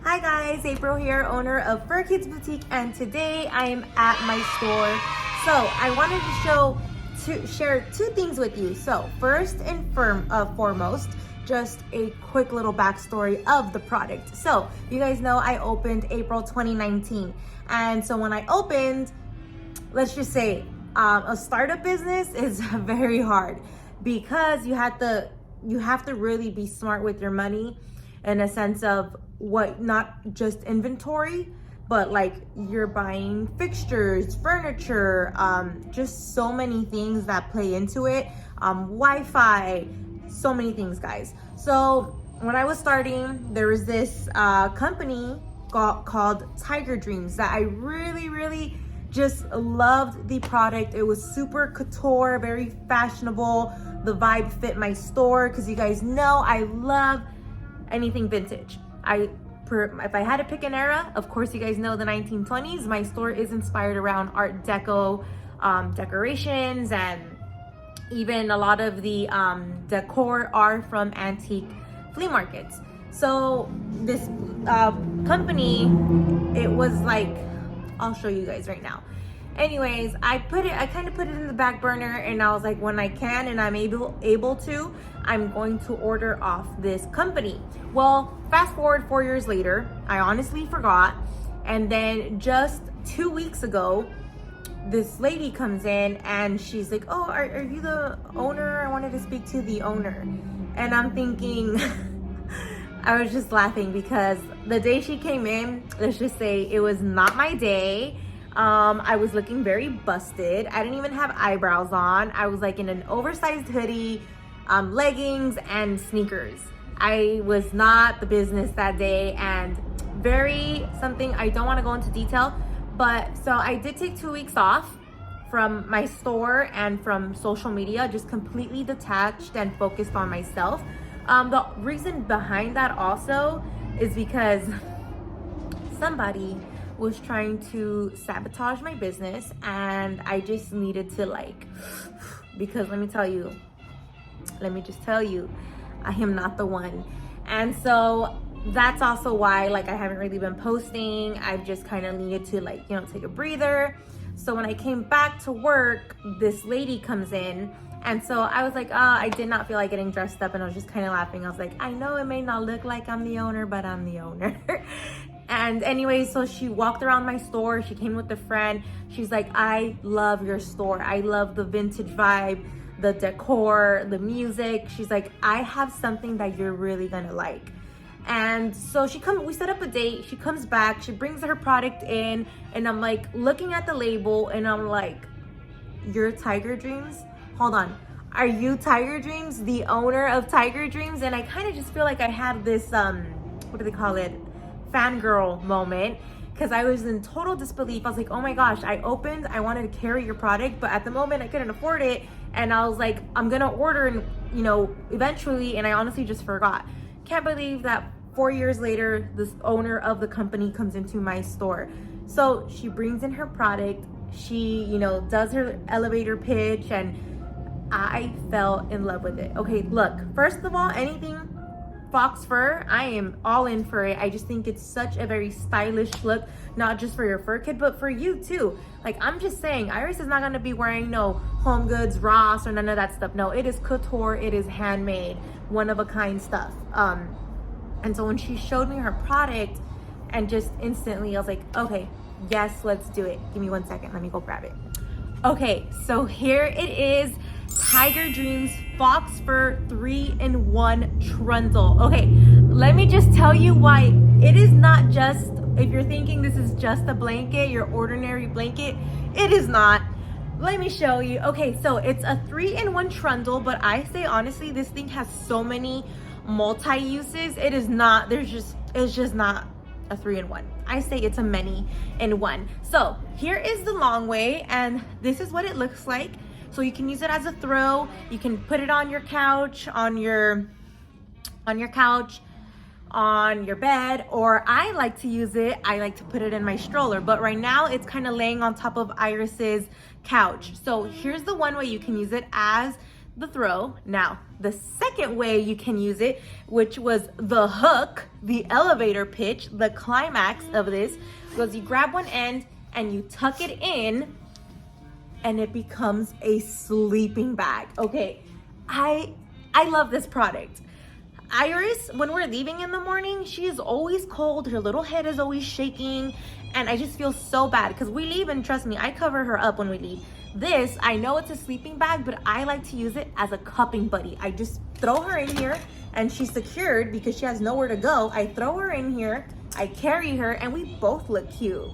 Hi guys, April here, owner of Fur Kids Boutique, and today I am at my store. So I wanted to share two things with you. So first and foremost, just a quick little backstory of the product. So you guys know I opened April 2019, and so when I opened, let's just say a startup business is very hard because you have to really be smart with your money in a sense of what, not just inventory, but like you're buying fixtures, furniture, just so many things that play into it, Wi-Fi, so many things, guys. So when I was starting, there was this company called Dreamz that I really just loved the product. It was super couture, very fashionable. The vibe fit my store because you guys know I love anything vintage. If I had to pick an era, of course you guys know the 1920s. My store is inspired around Art Deco decorations, and even a lot of the decor are from antique flea markets. So this company, it was like, I'll show you guys right now. Anyways, I kind of put it in the back burner, and I was like, when I can and I'm able to, I'm going to order off this company. Well, fast forward 4 years later, I honestly forgot. And then just 2 weeks ago, this lady comes in and she's like, oh, are you the owner? I wanted to speak to the owner. And I'm thinking, I was just laughing because the day she came in, let's just say it was not my day. I was looking very busted. I didn't even have eyebrows on. I was like in an oversized hoodie, leggings, and sneakers. I was not the business that day, and something I don't want to go into detail, but so I did take 2 weeks off from my store and from social media, just completely detached and focused on myself. The reason behind that also is because somebody was trying to sabotage my business, and I just needed to because let me just tell you, I am not the one. And so that's also why I haven't really been posting. I've just kind of needed to take a breather. So when I came back to work, this lady comes in, and so I was like, I did not feel like getting dressed up, and I was just kind of laughing. I was like, I know it may not look like I'm the owner, but I'm the owner. And anyway, so she walked around my store. She came with a friend. She's like, I love your store. I love the vintage vibe, the decor, the music. She's like, I have something that you're really gonna like. And so we set up a date. She comes back, she brings her product in, and I'm like looking at the label, and I'm like, you're Dreamz? Hold on. Are you Dreamz, the owner of Dreamz? And I kind of just feel like I had this, what do they call it? Fangirl moment, because I was in total disbelief. I was like, oh my gosh, I wanted to carry your product, but at the moment I couldn't afford it. And I was like, I'm gonna order, and eventually, and I honestly just forgot. Can't believe that 4 years later, this owner of the company comes into my store. So she brings in her product, she does her elevator pitch, and I fell in love with it. Okay, look, first of all, anything fox fur, I am all in for it. I just think it's such a very stylish look, not just for your fur kid, but for you too. I'm just saying, Iris is not gonna be wearing no Home Goods, Ross, or none of that stuff. No, it is couture, it is handmade, one of a kind stuff. And so when she showed me her product, and just instantly I was like, okay, yes, let's do it. Give me 1 second, let me go grab it. Okay, so here it is, Dreamz Fox Fur 3-in-1 Trundle. Okay, let me just tell you why it is not just, if you're thinking this is just a blanket, your ordinary blanket, it is not. Let me show you. Okay, so it's a 3-in-1 trundle, but I say honestly, this thing has so many multi-uses. It's just not a 3-in-1. I say it's a many-in-one. So here is the long way, and this is what it looks like. So you can use it as a throw. You can put it on your couch, on your bed, or I like to use it. I like to put it in my stroller, but right now it's kind of laying on top of Iris's couch. So here's the one way you can use it as the throw. Now, the second way you can use it, which was the hook, the elevator pitch, the climax of this, was you grab one end and you tuck it in and it becomes a sleeping bag. Okay, I love this product. Iris, when we're leaving in the morning, she is always cold. Her little head is always shaking. And I just feel so bad because we leave, and trust me, I cover her up when we leave. This, I know it's a sleeping bag, but I like to use it as a cupping buddy. I just throw her in here and she's secured because she has nowhere to go. I throw her in here, I carry her, and we both look cute.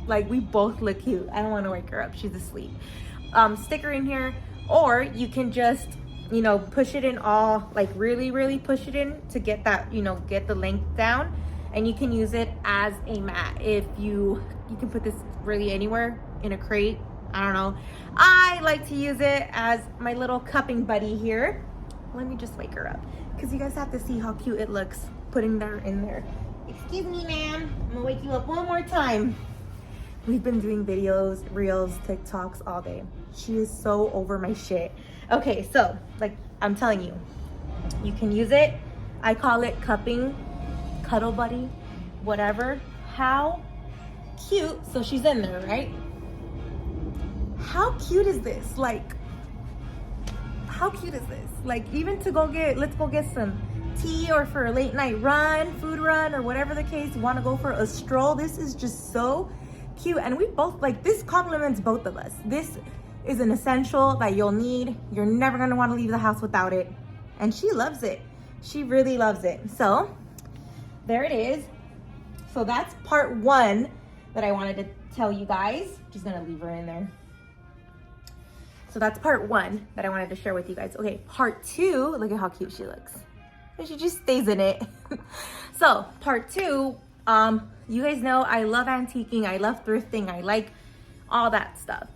Like, we both look cute. I don't want to wake her up. She's asleep. Stick her in here, or you can just, you know, push it in all, like really push it in to get that, you know, get the length down. And you can use it as a mat. If you can put this really anywhere, in a crate, I don't know. I like to use it as my little cupping buddy here. Let me just wake her up because you guys have to see how cute it looks putting her in there. Excuse me, ma'am. I'm gonna wake you up one more time. We've been doing videos, reels, TikToks all day. She is so over my shit. Okay, so like I'm telling you, you can use it. I call it cupping, cuddle buddy, whatever. How cute. So she's in there, right? How cute is this? Like, how cute is this? Like, even to go get, let's go get some tea, or for a late night run, food run, or whatever the case, you want to go for a stroll. This is just so cute. And we both, like, this complements both of us. This is an essential that you'll need. You're never going to want to leave the house without it. And she loves it. She really loves it. So there it is. So that's part one that I wanted to tell you guys. Just gonna leave her in there. So that's part one that I wanted to share with you guys. Okay, part two, look at how cute she looks. And she just stays in it. So part two, you guys know I love antiquing, I love thrifting, I like all that stuff.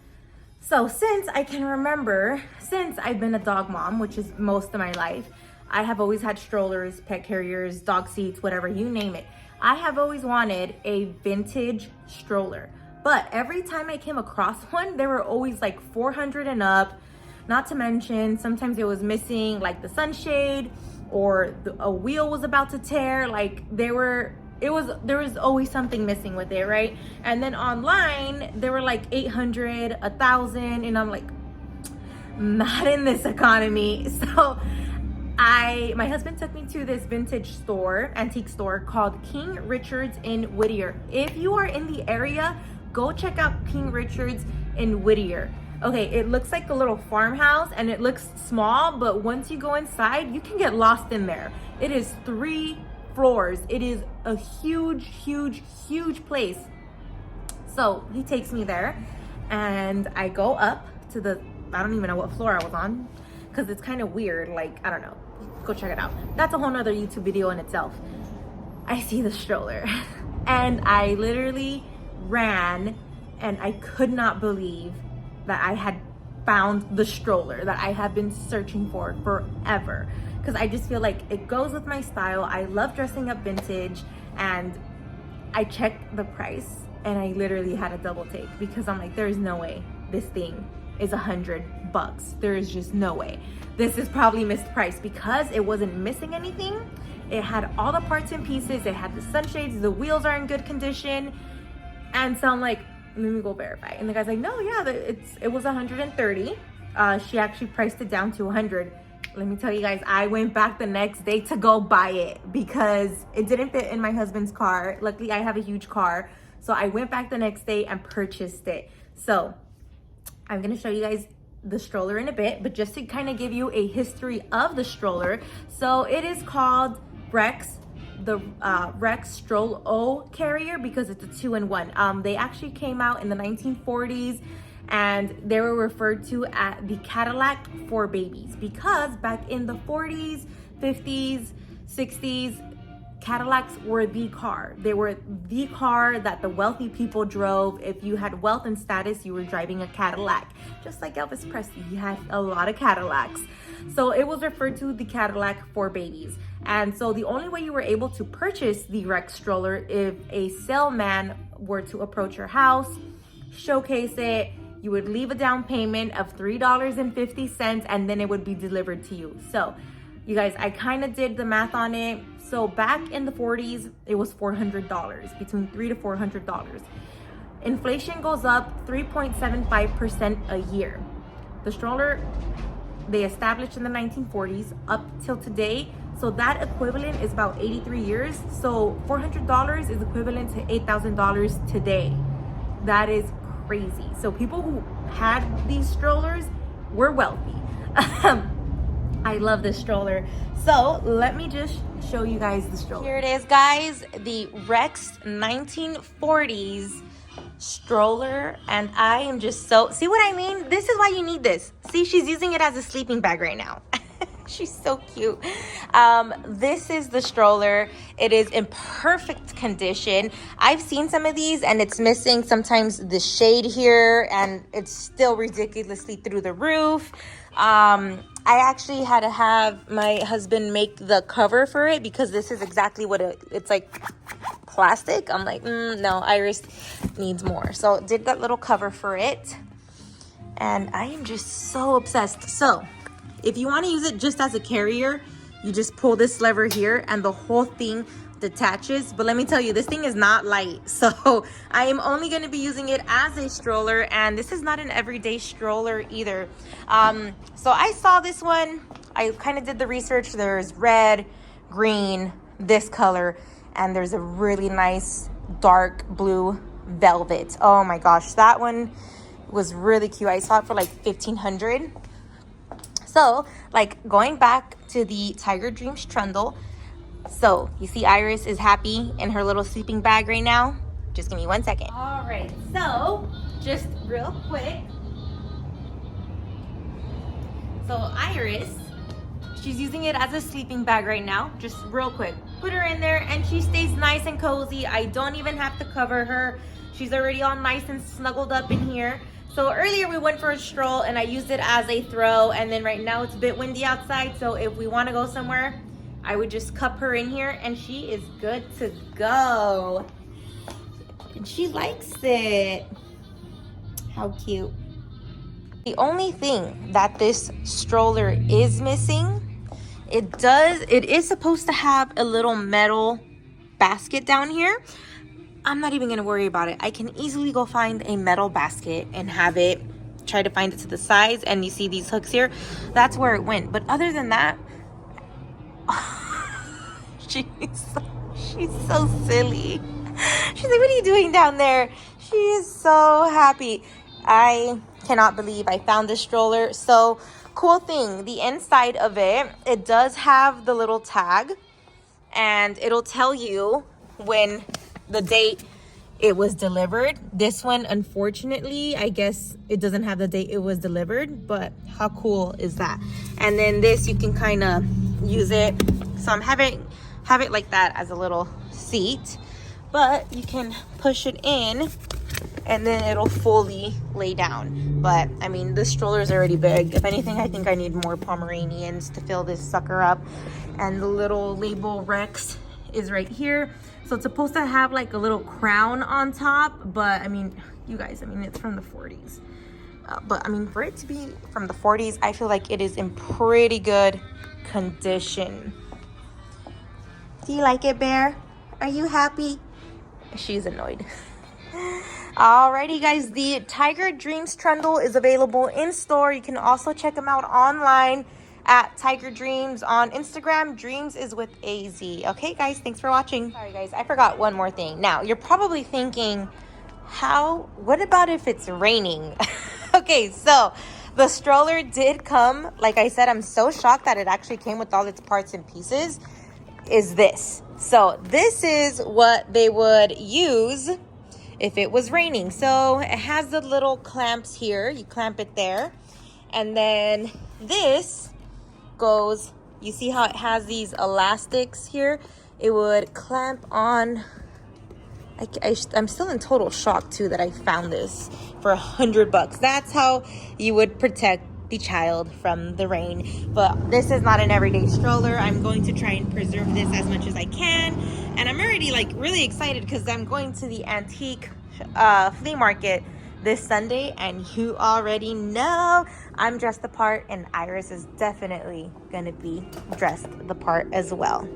So since I can remember, since I've been a dog mom, which is most of my life, I have always had strollers, pet carriers, dog seats, whatever, you name it. I have always wanted a vintage stroller, but every time I came across one, they were always like $400 and up. Not to mention, sometimes it was missing like the sunshade, or a wheel was about to tear. Like there was always something missing with it, right? And then online, they were like $800, $1,000, and I'm like, not in this economy. So my husband took me to this vintage store, antique store called King Richard's in Whittier. If you are in the area, go check out King Richard's in Whittier. Okay, it looks like a little farmhouse and it looks small, but once you go inside, you can get lost in there. It is 3 floors. It is a huge place. So he takes me there and I go up to I don't even know what floor I was on, because it's kind of weird. Like, I don't know. Go check it out. That's a whole nother YouTube video in itself. I see the stroller and I literally ran, and I could not believe that I had found the stroller that I have been searching for forever. Because I just feel like it goes with my style. I love dressing up vintage, and I checked the price and I literally had a double take, because I'm like, there's no way this thing is $100. There is just no way. This is probably mispriced, because it wasn't missing anything. It had all the parts and pieces. It had the sunshades, the wheels are in good condition. And so I'm like, let me go verify. And the guy's like, no, yeah, it was 130. She actually priced it down to 100. Let me tell you guys, I went back the next day to go buy it because it didn't fit in my husband's car. Luckily, I have a huge car. So I went back the next day and purchased it. So I'm gonna show you guys the stroller in a bit, but just to kind of give you a history of the stroller. So it is called Rex, the Rex Stroll carrier, because it's a 2-in-1. They actually came out in the 1940s, and they were referred to as the Cadillac for babies, because back in the 40s, 50s, 60s, Cadillacs were the car. They were the car that the wealthy people drove. If you had wealth and status, you were driving a Cadillac. Just like Elvis Presley, he had a lot of Cadillacs. So it was referred to the Cadillac for babies. And so the only way you were able to purchase the Rex stroller, if a salesman were to approach your house, showcase it, You would leave a down payment of $3.50 and then it would be delivered to you. So you guys, I kind of did the math on it. So back in the 40s, it was $400, between $300 to $400. Inflation goes up 3.75% a year. The stroller, they established in the 1940s up till today. So that equivalent is about 83 years. So $400 is equivalent to $8,000 today. That is crazy. So people who had these strollers were wealthy. I love this stroller. So let me just show you guys the stroller. Here it is, guys, the Rex 1940s stroller. And I am just so, see what I mean? This is why you need this. See, she's using it as a sleeping bag right now. She's so cute. This is the stroller. It is in perfect condition. I've seen some of these and it's missing sometimes the shade here and it's still ridiculously through the roof. I actually had to have my husband make the cover for it because this is exactly what it's like, plastic. I'm like, no, Iris needs more. So did that little cover for it. And I am just so obsessed. So if you want to use it just as a carrier, you just pull this lever here and the whole thing detaches. But let me tell you, this thing is not light. So I am only going to be using it as a stroller, and this is not an everyday stroller either. So I saw this one. I kind of did the research. There's red, green, this color, and there's a really nice dark blue velvet. Oh my gosh, that one was really cute. I saw it for like $1,500. So, like, going back to the Tiger Dreamz trundle. So, you see Iris is happy in her little sleeping bag right now. Just give me 1 second. All right, so, just real quick. So, Iris, she's using it as a sleeping bag right now. Just real quick. Put her in there, and she stays nice and cozy. I don't even have to cover her. She's already all nice and snuggled up in here. So earlier we went for a stroll and I used it as a throw, and then right now it's a bit windy outside, so if we want to go somewhere, I would just cup her in here and she is good to go. And she likes it. How cute. The only thing that this stroller is missing, it is supposed to have a little metal basket down here. I'm not even gonna worry about it. I can easily go find a metal basket and have it, try to find it to the size, and you see these hooks here, that's where it went. But other than that, she's so silly. She's like, what are you doing down there? She is so happy. I cannot believe I found this stroller. So cool thing, the inside of it, it does have the little tag and it'll tell you when the date it was delivered. This one, unfortunately, I guess it doesn't have the date it was delivered, but how cool is that? And then this, you can kind of use it. So I'm have it like that as a little seat, but you can push it in and then it'll fully lay down. But I mean, this stroller is already big. If anything, I think I need more Pomeranians to fill this sucker up. And the little label Rex is right here. So it's supposed to have like a little crown on top, but I mean, you guys, I mean, it's from the 40s. But I mean, for it to be from the 40s, I feel like it is in pretty good condition. Do you like it, Bear? Are you happy? She's annoyed. Alrighty, guys, the Tiger Dreamz trundle is available in store. You can also check them out online at Tiger Dreamz on Instagram. Dreamz is with a Z. Okay, guys, thanks for watching. Sorry, guys, I forgot one more thing. Now, you're probably thinking, what about if it's raining? Okay, so the stroller did come. Like I said, I'm so shocked that it actually came with all its parts and pieces. Is this. So this is what they would use if it was raining. So it has the little clamps here. You clamp it there. And then this goes, you see how it has these elastics here? It would clamp on. I'm still in total shock too that I found this for $100. That's how you would protect the child from the rain. But this is not an everyday stroller. I'm going to try and preserve this as much as I can. And I'm already like really excited because I'm going to the antique flea market this Sunday, and you already know I'm dressed the part, and Iris is definitely gonna be dressed the part as well.